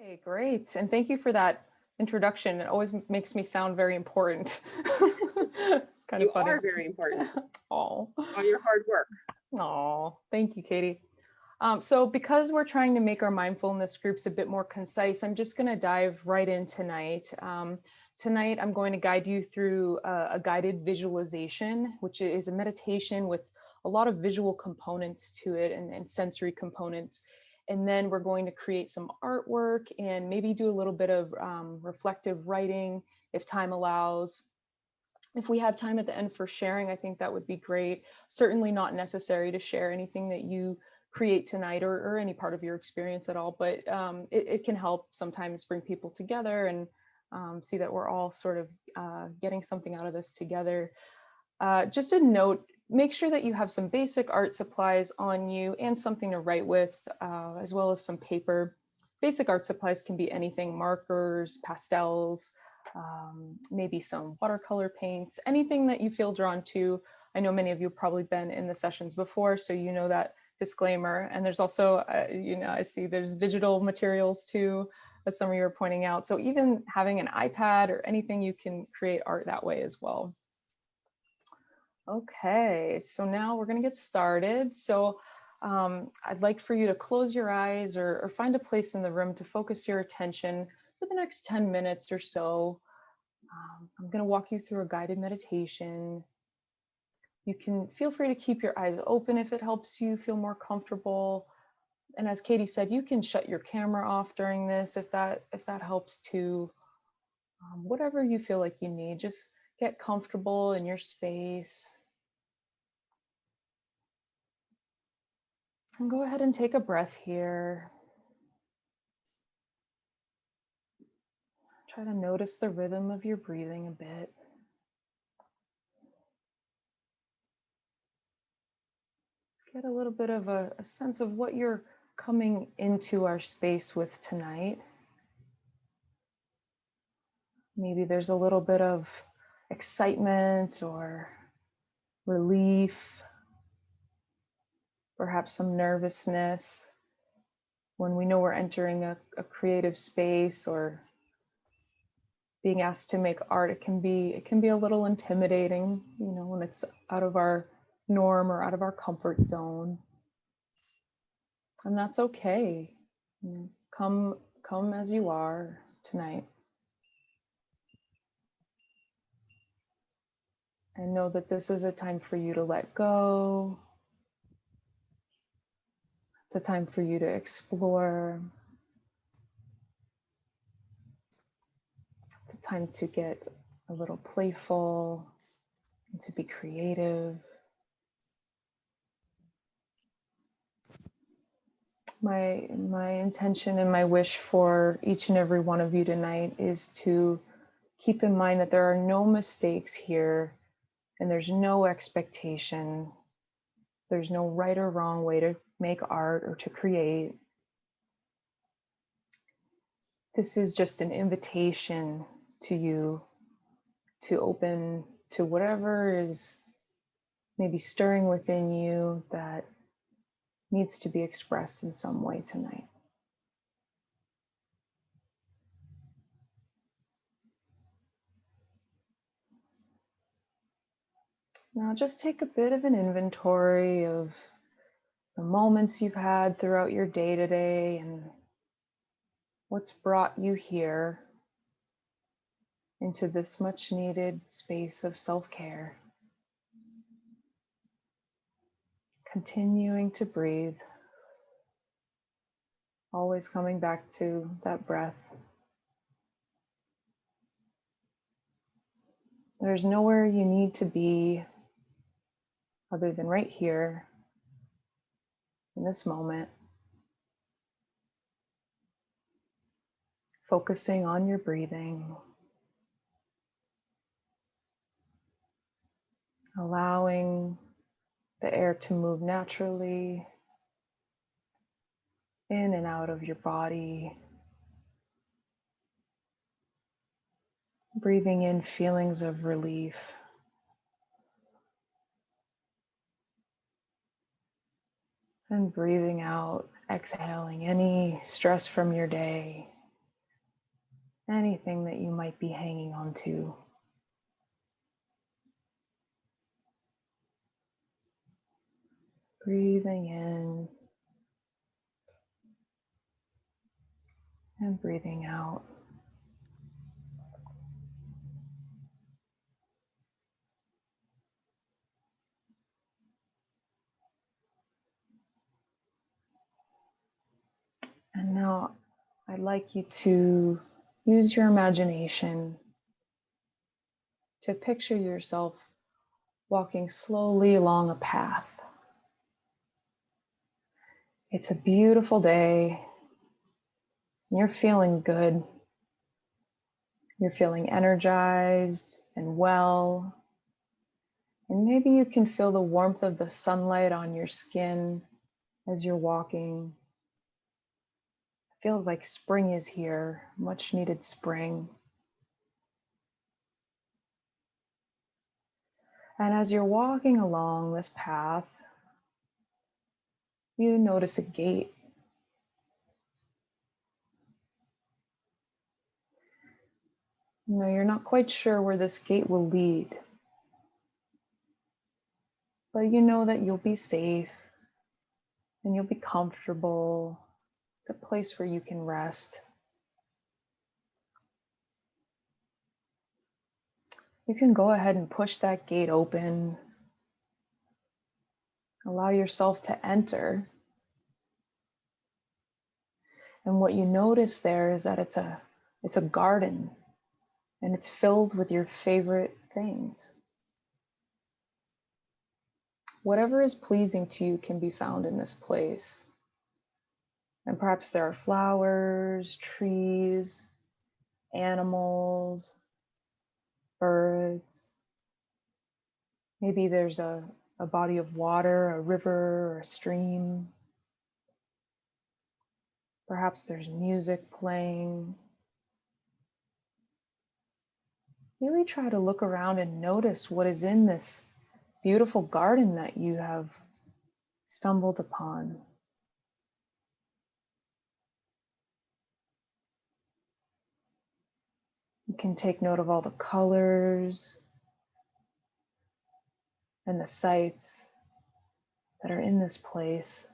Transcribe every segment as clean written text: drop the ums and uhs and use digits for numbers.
Okay, great. And thank you for that introduction. It always makes me sound very important. It's kind of You funny. are very important. Oh, All your hard work. oh, thank you, Katie. So because we're trying to make our mindfulness groups a bit more concise, I'm just going to dive right in tonight. Tonight, I'm going to guide you through a guided visualization, which is a meditation with a lot of visual components to it and sensory components. And then we're going to create some artwork and maybe do a little bit of reflective writing if time allows. If we have time at the end for sharing, I think that would be great. Certainly not necessary to share anything that you create tonight or any part of your experience at all, but it can help sometimes bring people together and see that we're all sort of getting something out of this together. Just a note, make sure that you have some basic art supplies on you and something to write with, as well as some paper. Basic art supplies can be anything: markers, pastels, maybe some watercolor paints, anything that you feel drawn to. I know many of you have probably been in the sessions before, so you know that disclaimer. And there's also, I see there's digital materials too, as some of you are pointing out. So even having an iPad or anything, you can create art that way as well. Okay, so now we're going to get started. So I'd like for you to close your eyes or find a place in the room to focus your attention for the next 10 minutes or so. I'm going to walk you through a guided meditation. You can feel free to keep your eyes open if it helps you feel more comfortable. And as Katie said, you can shut your camera off during this if that helps too. Whatever you feel like you need, just get comfortable in your space. And go ahead and take a breath here. Try to notice the rhythm of your breathing a bit. Get a little bit of a sense of what you're coming into our space with tonight. Maybe there's a little bit of excitement or relief, perhaps some nervousness when we know we're entering a creative space or being asked to make art. It can be a little intimidating, when it's out of our norm or out of our comfort zone. And that's okay. Come as you are tonight. And know that this is a time for you to let go. It's a time for you to explore. It's a time to get a little playful and to be creative. My intention and my wish for each and every one of you tonight is to keep in mind that there are no mistakes here and there's no expectation. There's no right or wrong way to make art or to create. This is just an invitation to you to open to whatever is maybe stirring within you that needs to be expressed in some way tonight. Now just take a bit of an inventory of the moments you've had throughout your day today and what's brought you here into this much needed space of self-care. Continuing to breathe, always coming back to that breath. There's nowhere you need to be other than right here in this moment, focusing on your breathing, allowing the air to move naturally in and out of your body, breathing in feelings of relief, and breathing out, exhaling any stress from your day, anything that you might be hanging on to. Breathing in and breathing out. And now I'd like you to use your imagination to picture yourself walking slowly along a path. It's a beautiful day. You're feeling good. You're feeling energized and well. And maybe you can feel the warmth of the sunlight on your skin as you're walking. It feels like spring is here, much needed spring. And as you're walking along this path, you notice a gate. No, you're not quite sure where this gate will lead, but you know that you'll be safe and you'll be comfortable. It's a place where you can rest. You can go ahead and push that gate open. Allow yourself to enter. And what you notice there is that it's a garden, and it's filled with your favorite things. Whatever is pleasing to you can be found in this place. And perhaps there are flowers, trees, animals, birds. Maybe there's a body of water, a river, or a stream. Perhaps there's music playing. Really try to look around and notice what is in this beautiful garden that you have stumbled upon. You can take note of all the colors and the sights that are in this place.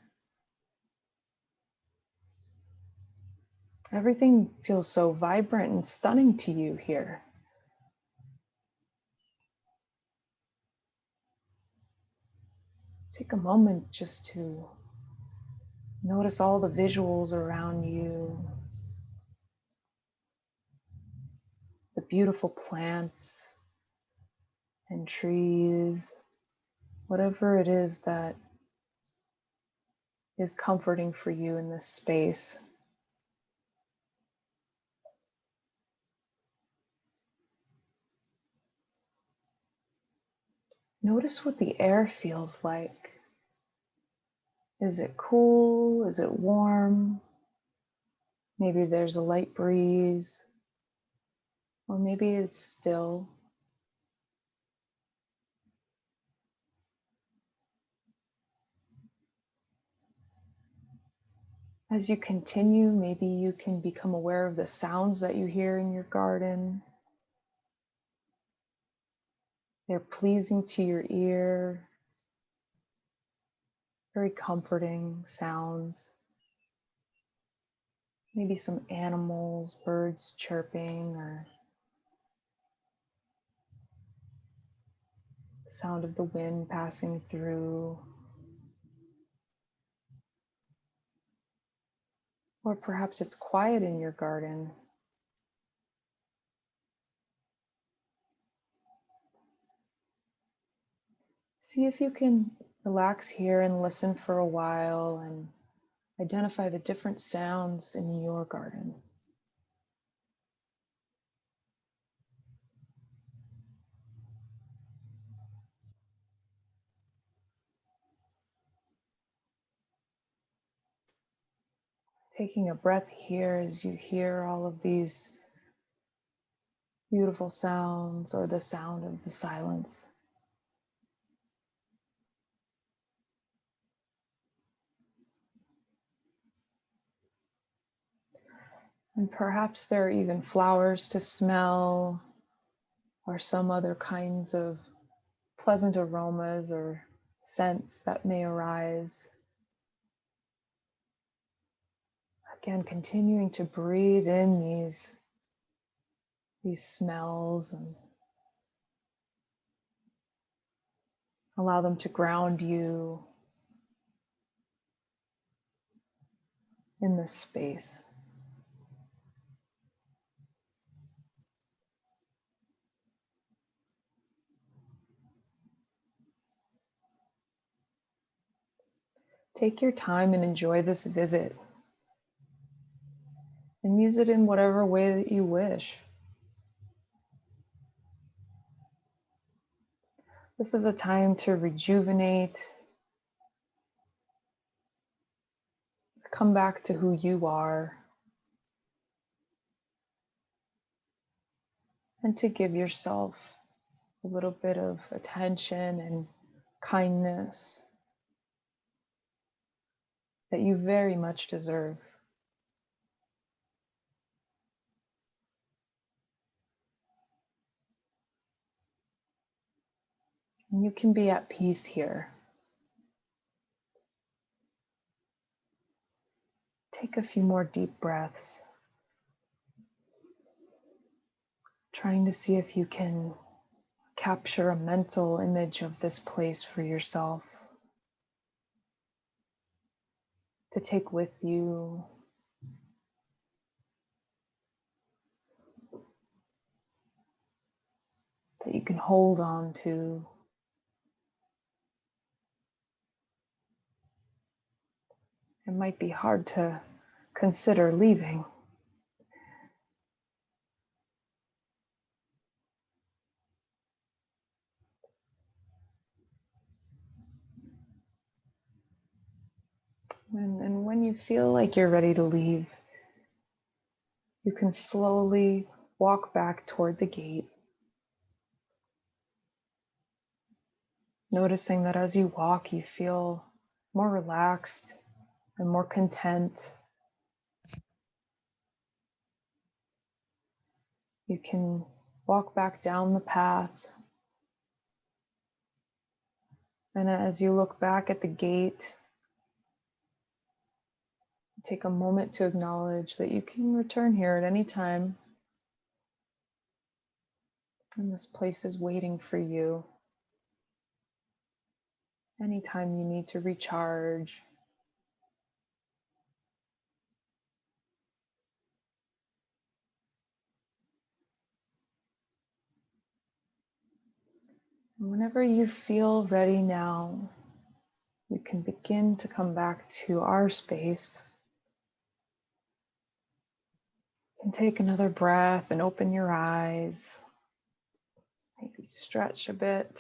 Everything feels so vibrant and stunning to you here. Take a moment just to notice all the visuals around you, the beautiful plants and trees, whatever it is that is comforting for you in this space. Notice what the air feels like. Is it cool? Is it warm? Maybe there's a light breeze, or maybe it's still. As you continue, maybe you can become aware of the sounds that you hear in your garden. They're pleasing to your ear, very comforting sounds. Maybe some animals, birds chirping, or the sound of the wind passing through. Or perhaps it's quiet in your garden. See if you can relax here and listen for a while and identify the different sounds in your garden. Taking a breath here as you hear all of these beautiful sounds or the sound of the silence. And perhaps there are even flowers to smell or some other kinds of pleasant aromas or scents that may arise. Again, continuing to breathe in these smells and allow them to ground you in this space. Take your time and enjoy this visit, and use it in whatever way that you wish. This is a time to rejuvenate, come back to who you are, and to give yourself a little bit of attention and kindness that you very much deserve. And you can be at peace here. Take a few more deep breaths, trying to see if you can capture a mental image of this place for yourself to take with you. That you can hold on to. It might be hard to consider leaving. And when you feel like you're ready to leave, you can slowly walk back toward the gate, noticing that as you walk, you feel more relaxed and more content. You can walk back down the path. And as you look back at the gate, take a moment to acknowledge that you can return here at any time. And this place is waiting for you. Anytime you need to recharge. And whenever you feel ready now, you can begin to come back to our space. And take another breath and open your eyes. Maybe stretch a bit.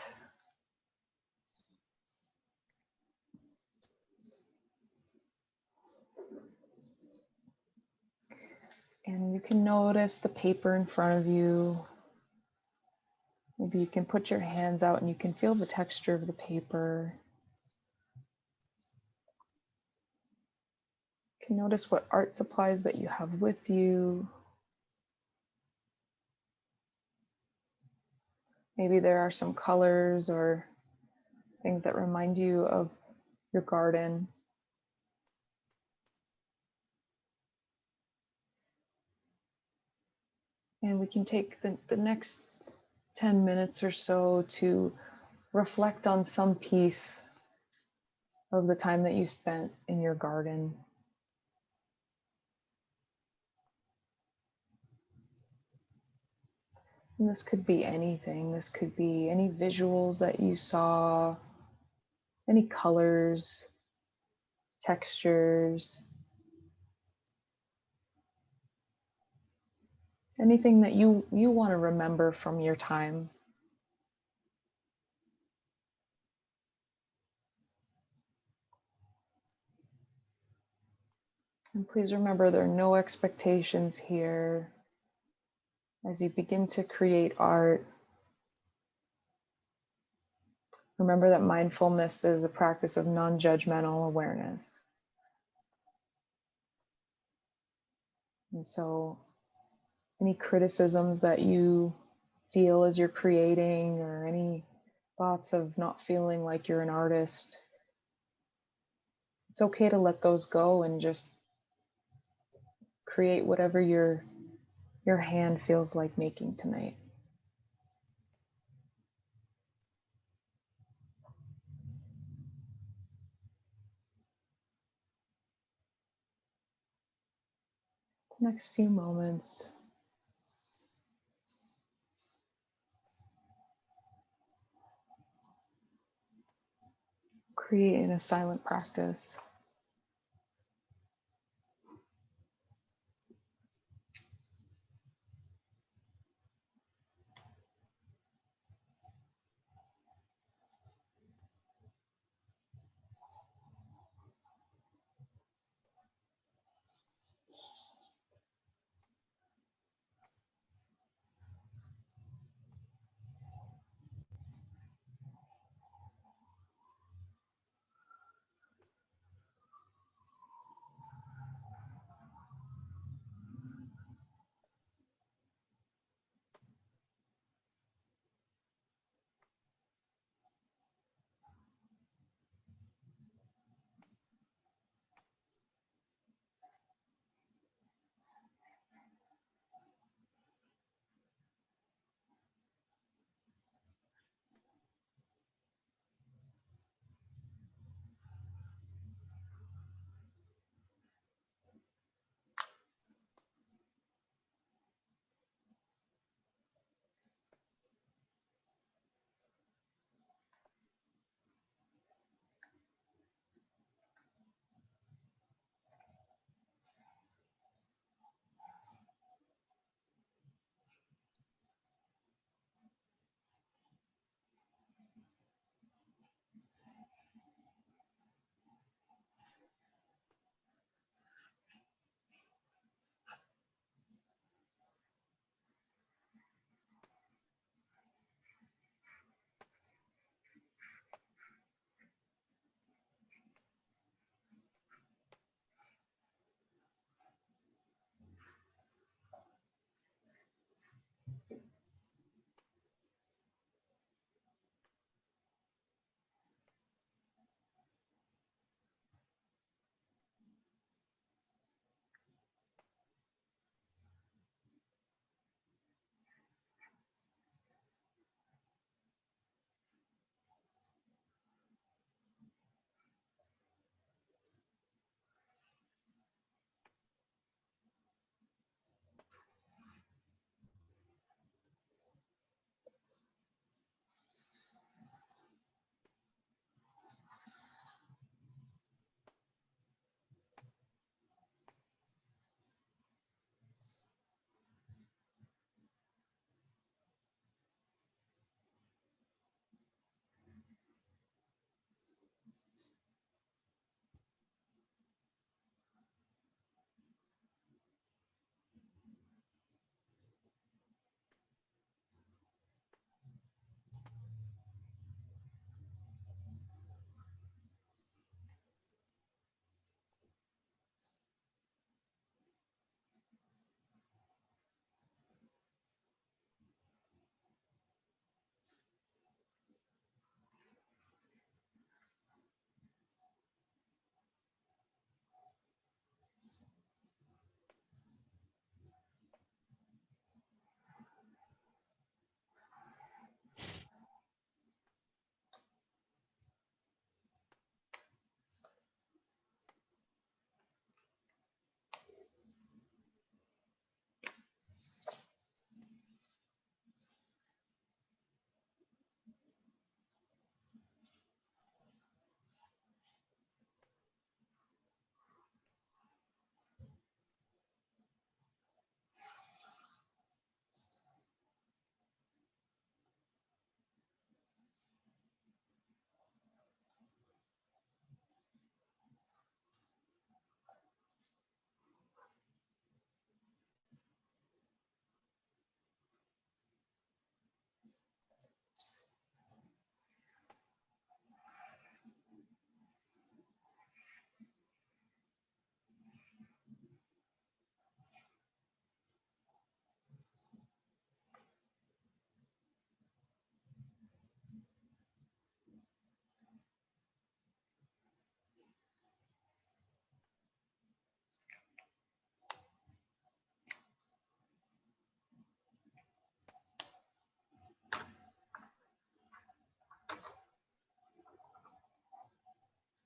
And you can notice the paper in front of you. Maybe you can put your hands out and you can feel the texture of the paper. You can notice what art supplies that you have with you. Maybe there are some colors or things that remind you of your garden. And we can take the next 10 minutes or so to reflect on some piece of the time that you spent in your garden. And this could be anything. This could be any visuals that you saw, any colors, textures, anything that you want to remember from your time. And please remember, there are no expectations here. As you begin to create art, remember that mindfulness is a practice of non-judgmental awareness. And so any criticisms that you feel as you're creating, or any thoughts of not feeling like you're an artist, it's okay to let those go and just create whatever your hand feels like making tonight. The next few moments, create a silent practice.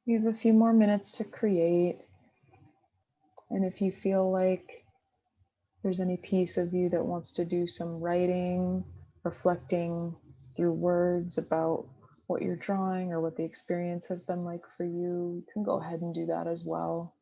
You have a few more minutes to create. And if you feel like there's any piece of you that wants to do some writing, reflecting through words about what you're drawing or what the experience has been like for you, you can go ahead and do that as well.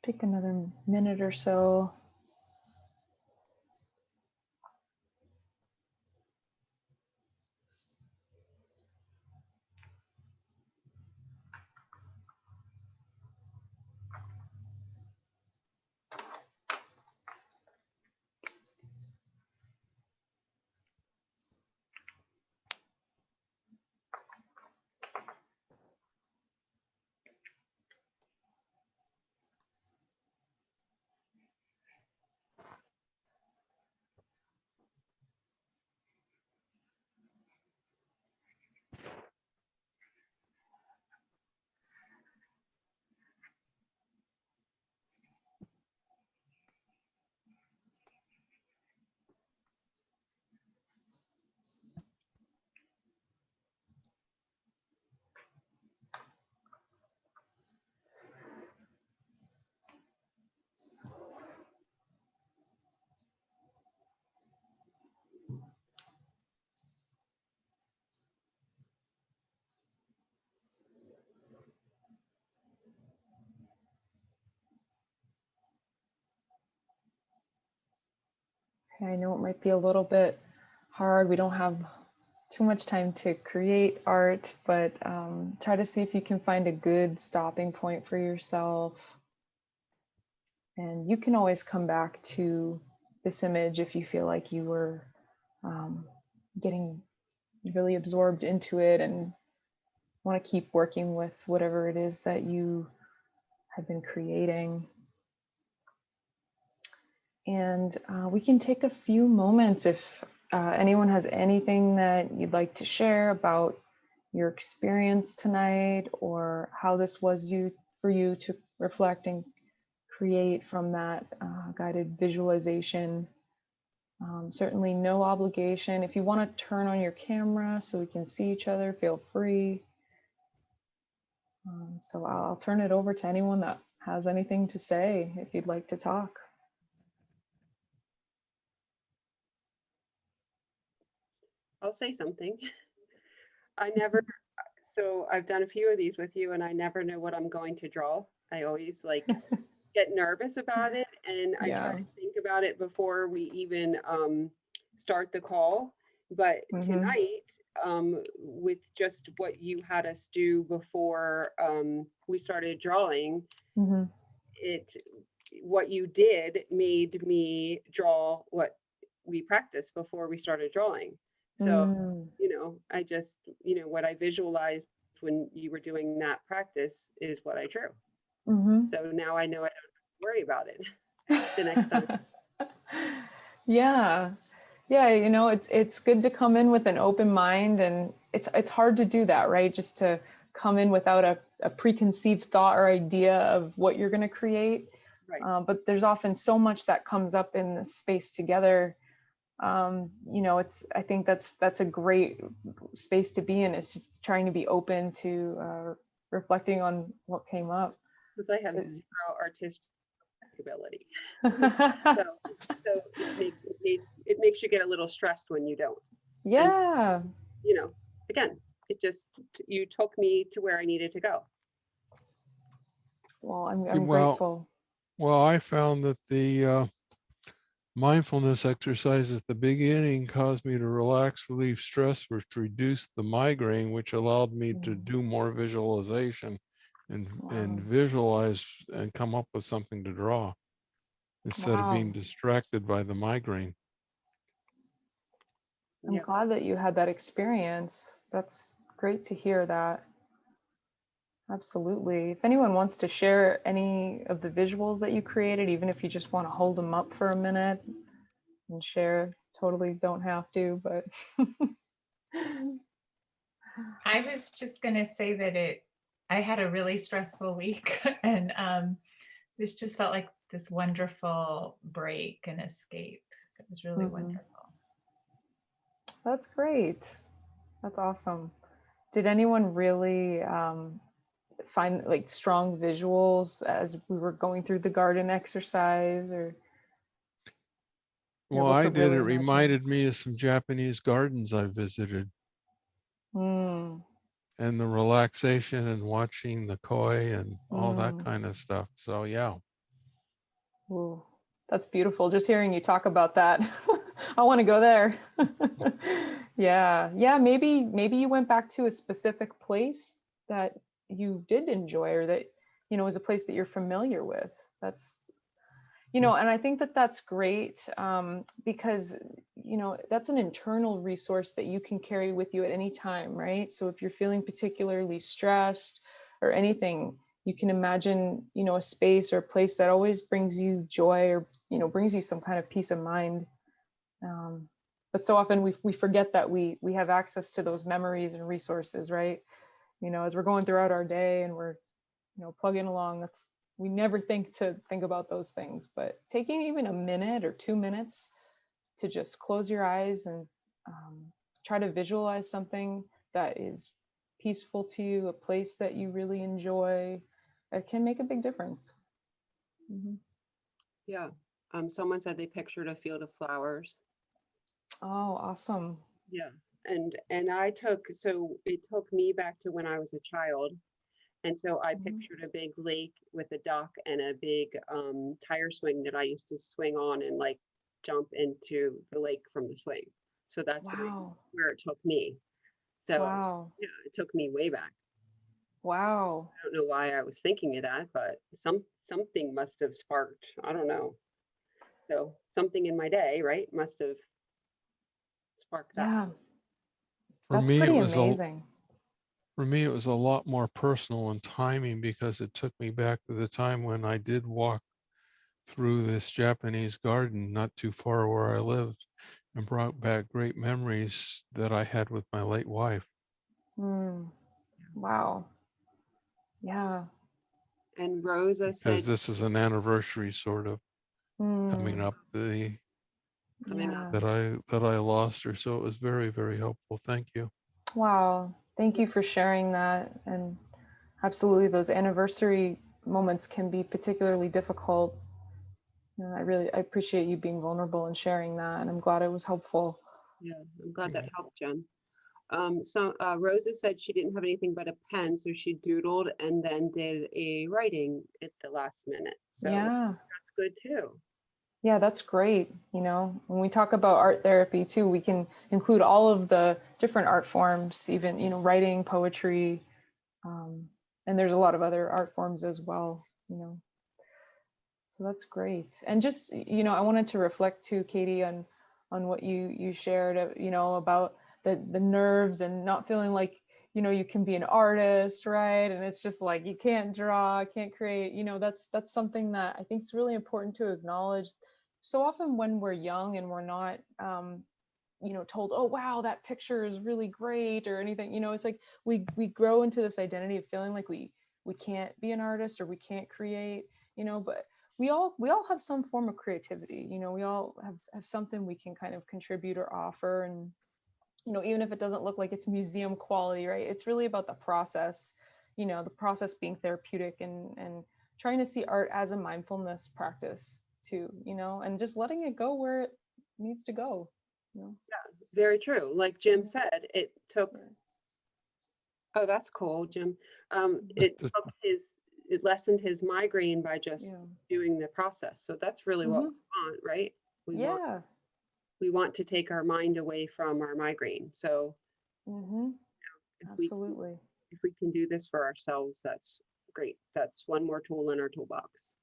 Take another minute or so. I know it might be a little bit hard. We don't have too much time to create art, but try to see if you can find a good stopping point for yourself. And you can always come back to this image if you feel like you were getting really absorbed into it and want to keep working with whatever it is that you have been creating. And we can take a few moments if anyone has anything that you'd like to share about your experience tonight or how this was for you to reflect and create from that guided visualization. Certainly no obligation. If you want to turn on your camera so we can see each other, feel free. So I'll turn it over to anyone that has anything to say if you'd like to talk. I'll say something. So I've done a few of these with you and I never know what I'm going to draw. I always like get nervous about it, and I try Yeah. to think about it before we even start the call. But Mm-hmm. tonight, with just what you had us do before we started drawing, Mm-hmm. it what you did made me draw what we practiced before we started drawing. So, Mm. I just, what I visualized when you were doing that practice is what I drew. Mm-hmm. So now I know I don't have to worry about it the next time. Yeah. Yeah, it's good to come in with an open mind, and it's hard to do that, right? Just to come in without a preconceived thought or idea of what you're going to create. Right. But there's often so much that comes up in the space together. I think that's a great space to be in, is just trying to be open to reflecting on what came up. Because I have zero artistic ability. It- So it makes you get a little stressed when you don't. And yeah. you know, again, it just you took me to where I needed to go. Well, Yeah, I'm grateful. well, I found that the mindfulness exercise at the beginning caused me to relax, relieve stress, which reduced the migraine, which allowed me to Mm. do more visualization and Wow. visualize and come up with something to draw instead of being Wow. distracted by the migraine. I'm Yeah. glad that you had that experience. That's great to hear that. Absolutely. If anyone wants to share any of the visuals that you created, even if you just want to hold them up for a minute and share, totally don't have to, but I was just going to say that I had a really stressful week and this just felt like this wonderful break and escape. So it was really Mhm. wonderful. That's great. That's awesome. Did anyone really find like strong visuals as we were going through the garden exercise, or you're Well, able I to did. really It imagine? reminded me of some Japanese gardens I visited Mm, and the relaxation and watching the koi and all that mm. kind of stuff. So, yeah. Ooh, that's beautiful. Just hearing you talk about that, I want to go there. Yeah, yeah. Maybe you went back to a specific place that you did enjoy, or that is a place that you're familiar with. That's Yeah. and I think that that's great, because that's an internal resource that you can carry with you at any time, right? So if you're feeling particularly stressed or anything, you can imagine a space or a place that always brings you joy, or brings you some kind of peace of mind. But so often we forget that we have access to those memories and resources, right? As we're going throughout our day and we're plugging along, we never think about those things. But taking even a minute or 2 minutes to just close your eyes and try to visualize something that is peaceful to you, a place that you really enjoy, it can make a big difference. Mm-hmm. Yeah. Someone said they pictured a field of flowers. Oh, awesome. Yeah. And it took me back to when I was a child. And so I Mm-hmm. pictured a big lake with a dock and a big tire swing that I used to swing on and like jump into the lake from the swing. So that's Wow. where it took me. So Wow. yeah, it took me way back. Wow. I don't know why I was thinking of that, but something must have sparked. I don't know. So something in my day, right, must have sparked that. Yeah, For that's me, it pretty was a amazing. For me, it was a lot more personal and timing because it took me back to the time when I did walk through this Japanese garden not too far where I lived and brought back great memories that I had with my late wife. Mm, wow. Yeah. And Rosa Because said this is an anniversary sort of coming Mm, up coming up. yeah. that I lost her. So it was very, very helpful. Thank you. Wow. Thank you for sharing that. And absolutely, those anniversary moments can be particularly difficult. I appreciate you being vulnerable and sharing that, and I'm glad it was helpful. Yeah, I'm glad that helped, Jen. So Rosa said she didn't have anything but a pen, so she doodled and then did a writing at the last minute. So Yeah. that's good too. Yeah, that's great. You know, when we talk about art therapy too, we can include all of the different art forms, even, you know, writing, poetry, and there's a lot of other art forms as well, you know. So that's great. And just, you know, I wanted to reflect too, Katie, on what you shared, you know, about the nerves and not feeling like, you know, you can be an artist, right? And it's just like you can't draw, can't create, you know, that's something that I think is really important to acknowledge. So often when we're young and we're not you know, told, oh wow, that picture is really great or anything, you know, it's like we grow into this identity of feeling like we can't be an artist or we can't create, you know, but we all have some form of creativity, you know, we all have something we can kind of contribute or offer. And you know, even if it doesn't look like it's museum quality, right, it's really about the process, you know, the process being therapeutic, and trying to see art as a mindfulness practice too, you know, and just letting it go where it needs to go, you know. Very true. Like Jim said, it took, Yeah. oh, that's cool, Jim. It lessened his migraine by just Yeah. doing the process. So that's really what we Mhm. want, right? Yeah. We want to take our mind away from our migraine. So Mm-hmm. if we Absolutely. if we can do this for ourselves, that's great. That's one more tool in our toolbox.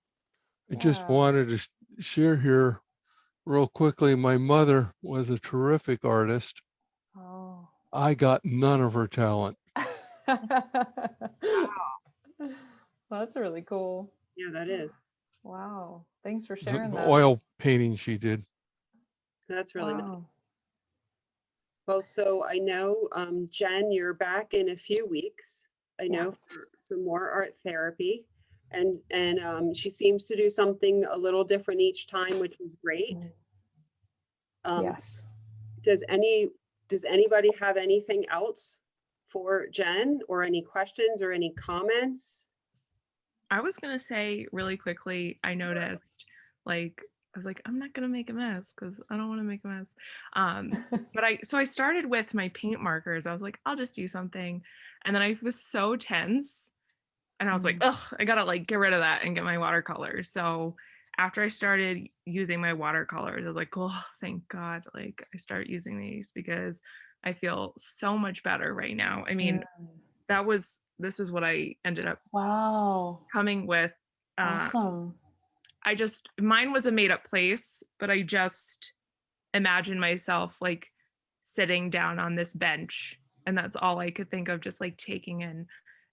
I just Yeah. wanted to share here real quickly. My mother was a terrific artist. Oh. I got none of her talent. Well, that's really cool. Yeah, that is. Wow. Thanks for The sharing that. oil painting she did. That's really nice. Wow. Well, so I know, Jen, you're back in a few weeks. I Yeah. know for some more art therapy, and she seems to do something a little different each time, which is great. Yes. Does anybody have anything else for Jen, or any questions or any comments? I was gonna say really quickly, I noticed, like, I was like, I'm not gonna make a mess because I don't want to make a mess. But I started with my paint markers. I was like, I'll just do something. And then I was so tense and I was like, ugh, I gotta like get rid of that and get my watercolors. So after I started using my watercolors, I was like, oh, thank God, like I start using these because I feel so much better right now. I mean, this is what I ended up Wow. coming with. Awesome. Mine was a made up place, but I just imagined myself like sitting down on this bench, and that's all I could think of, just like taking in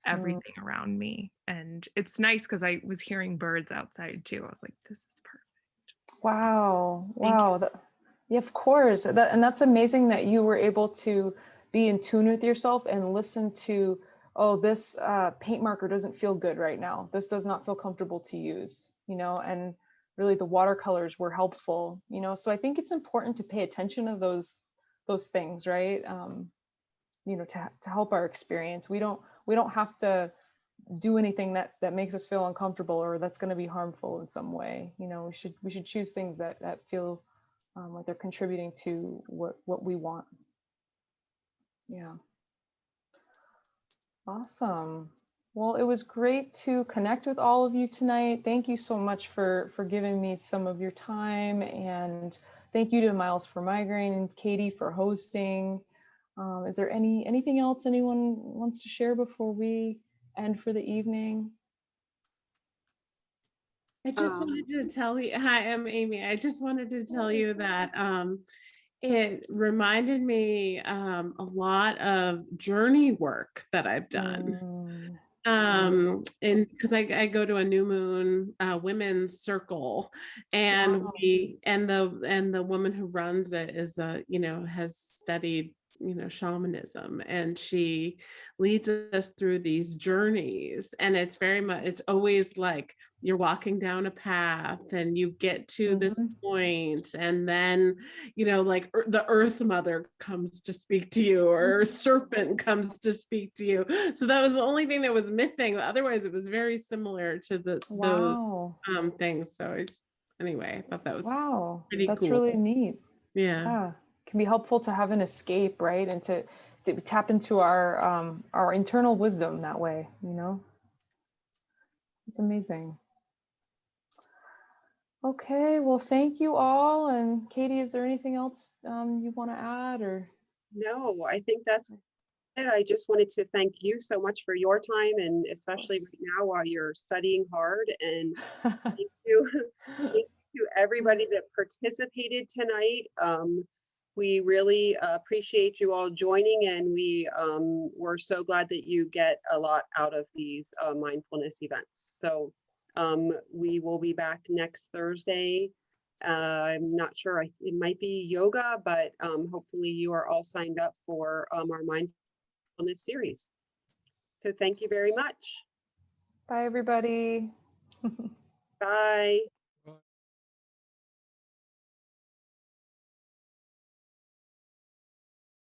everything around me. And it's nice because I was hearing birds outside too. I was like, this is perfect. Wow. Thank you. Wow. Yeah, of course. And that's amazing that you were able to be in tune with yourself and listen to, oh, this paint marker doesn't feel good right now. This does not feel comfortable to use, you know, and really the watercolors were helpful, you know. So I think it's important to pay attention to those things, right? You know, to help our experience. We don't have to do anything that makes us feel uncomfortable or that's going to be harmful in some way. You know, we should choose things that feel like they're contributing to what we want. Yeah. Awesome. Well, it was great to connect with all of you tonight. Thank you so much for giving me some of your time, and thank you to Miles for Migraine and Katie for hosting. Is there anything else anyone wants to share before we end for the evening? I just wanted to tell you, hi, I'm Amy. I just wanted to tell you that it reminded me a lot of journey work that I've done. And because I go to a new moon women's circle, and Wow. the woman who runs it is has studied shamanism, and she leads us through these journeys, and it's always like you're walking down a path and you get to this point, and then like the earth mother comes to speak to you, or a serpent comes to speak to you. So that was the only thing that was missing. Otherwise it was very similar to Wow. those things. So anyway, I thought that was Wow. pretty That's cool. really neat. Yeah. Yeah. It can be helpful to have an escape, right? And to tap into our internal wisdom that way, you know? It's amazing. Okay, well, thank you all. And Katie, is there anything else you want to add or? No, I think that's it. I just wanted to thank you so much for your time, and especially right now while you're studying hard. And thank you, thank you to everybody that participated tonight. We really appreciate you all joining, and we're so glad that you get a lot out of these mindfulness events. So we will be back next Thursday. I'm not sure, it might be yoga, but hopefully you are all signed up for our mindfulness series. So thank you very much. Bye, everybody. Bye.